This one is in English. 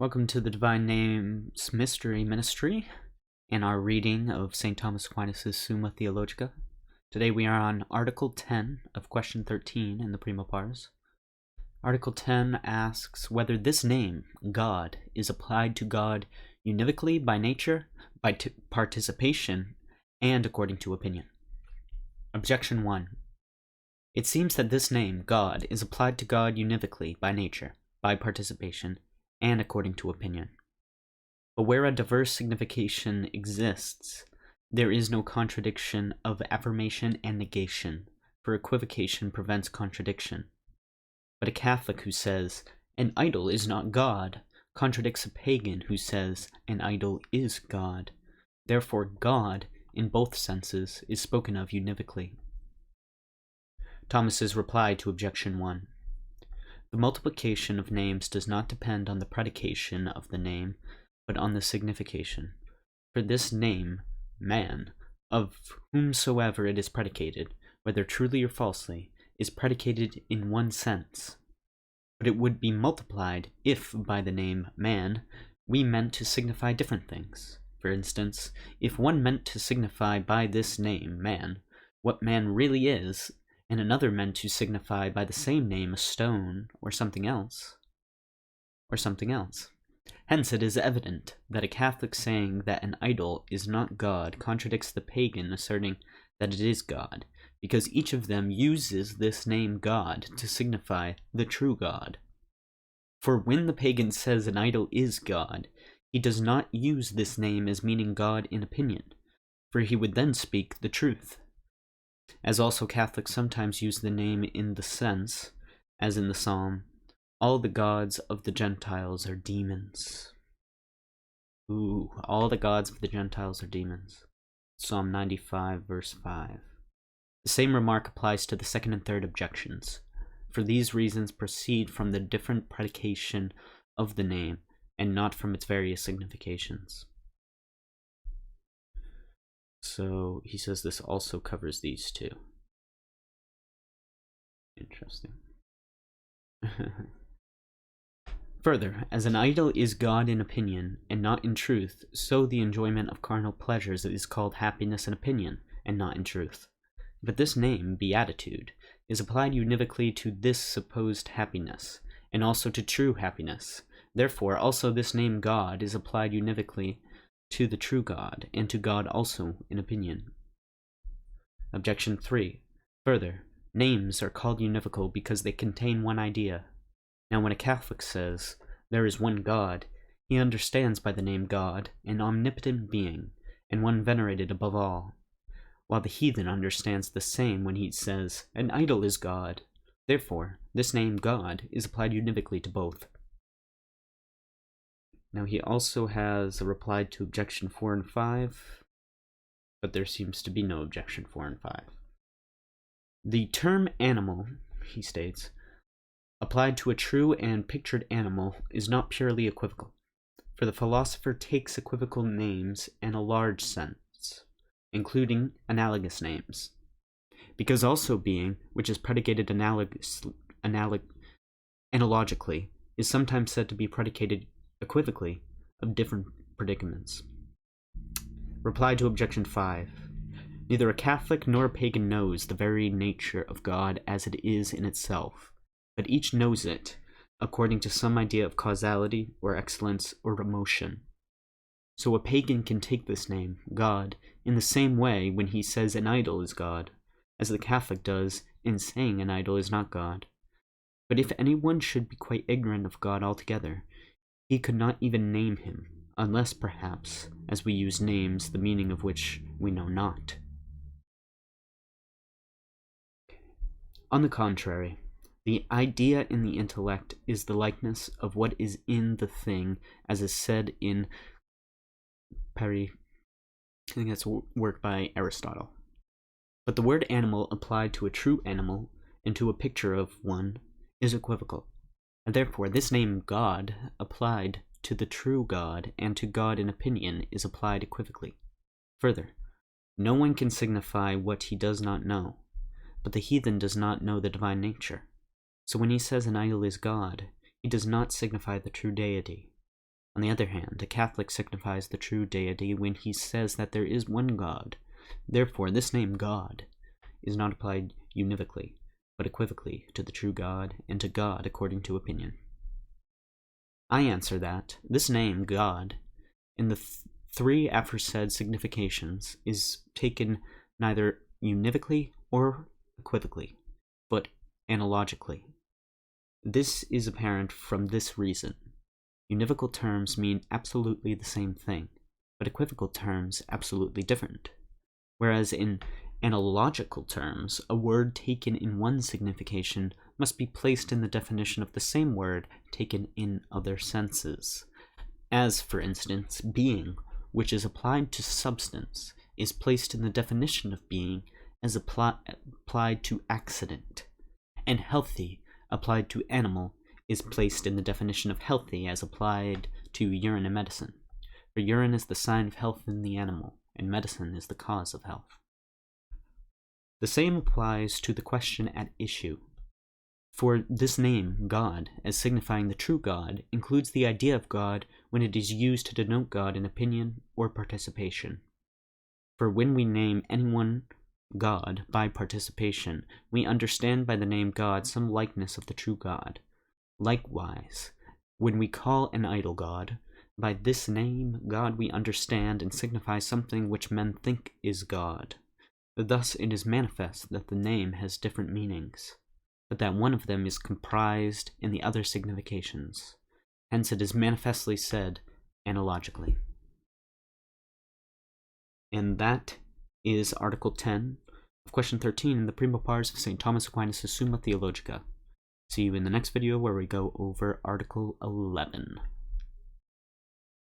Welcome to the Divine Names Mystery Ministry and our reading of St. Thomas Aquinas' Summa Theologica. Today we are on Article 10 of Question 13 in the Prima Pars. Article 10 asks whether this name, God, is applied to God univocally by nature, by participation, and according to opinion. Objection 1. It seems that this name, God, is applied to God univocally by nature, by participation, and according to opinion. But where a diverse signification exists, there is no contradiction of affirmation and negation, for equivocation prevents contradiction. But a Catholic who says, an idol is not God, contradicts a pagan who says, an idol is God. Therefore God, in both senses, is spoken of univocally. Thomas's reply to Objection 1. The multiplication of names does not depend on the predication of the name, but on the signification. For this name, man, of whomsoever it is predicated, whether truly or falsely, is predicated in one sense. But it would be multiplied if, by the name man, we meant to signify different things. For instance, if one meant to signify by this name, man, what man really is, and another meant to signify by the same name a stone, or something else. Hence it is evident that a Catholic saying that an idol is not God contradicts the pagan asserting that it is God, because each of them uses this name God to signify the true God. For when the pagan says an idol is God, he does not use this name as meaning God in opinion, for he would then speak the truth. As also Catholics sometimes use the name in the sense, as in the psalm, all the gods of the Gentiles are demons. All the gods of the Gentiles are demons. Psalm 95, verse 5. The same remark applies to the second and third objections, for these reasons proceed from the different predication of the name, and not from its various significations. So he says this also covers these two. Interesting. Further, as an idol is God in opinion, and not in truth, so the enjoyment of carnal pleasures is called happiness in opinion, and not in truth. But this name, beatitude, is applied univocally to this supposed happiness, and also to true happiness. Therefore, also this name God is applied univocally to the true God, and to God also in opinion. Objection 3. Further, names are called univocal because they contain one idea. Now when a Catholic says, there is one God, he understands by the name God an omnipotent being, and one venerated above all, while the heathen understands the same when he says, an idol is God. Therefore, this name God is applied univocally to both. Now he also has a reply to objection 4 and 5, but there seems to be no objection 4 and 5. The term animal, he states, applied to a true and pictured animal is not purely equivocal, for the philosopher takes equivocal names in a large sense, including analogous names, because also being, which is predicated analogically, is sometimes said to be predicated equivocally of different predicaments. Reply to objection 5. Neither a Catholic nor a pagan knows the very nature of God as it is in itself, but each knows it according to some idea of causality or excellence or emotion. So a pagan can take this name, God, in the same way when he says an idol is God, as the Catholic does in saying an idol is not God. But if anyone should be quite ignorant of God altogether, he could not even name him, unless perhaps, as we use names the meaning of which we know not. On the contrary, the idea in the intellect is the likeness of what is in the thing, as is said in I think that's a work by Aristotle. But the word animal applied to a true animal and to a picture of one is equivocal. And therefore, this name God, applied to the true God and to God in opinion, is applied equivocally. Further, no one can signify what he does not know, but the heathen does not know the divine nature. So when he says an idol is God, he does not signify the true deity, On the other hand, a Catholic signifies the true deity when he says that there is one God. Therefore, this name God is not applied univocally, but equivocally to the true God and to God according to opinion. I answer that this name God in the three aforesaid significations is taken neither univocally or equivocally, but analogically. This is apparent from this reason. Univocal terms mean absolutely the same thing, but equivocal terms absolutely different. Whereas in analogical terms, a word taken in one signification must be placed in the definition of the same word taken in other senses. As, for instance, being, which is applied to substance, is placed in the definition of being as applied to accident, and healthy, applied to animal, is placed in the definition of healthy as applied to urine and medicine. For urine is the sign of health in the animal, and medicine is the cause of health. The same applies to the question at issue. For this name, God, as signifying the true God, includes the idea of God when it is used to denote God in opinion or participation. For when we name anyone God by participation, we understand by the name God some likeness of the true God. Likewise, when we call an idol God, by this name God we understand and signify something which men think is God. Thus it is manifest that the name has different meanings, but that one of them is comprised in the other significations. Hence it is manifestly said analogically. And that is Article 10 of Question 13 in the Prima Pars of St. Thomas Aquinas' Summa Theologica. See you in the next video where we go over Article 11.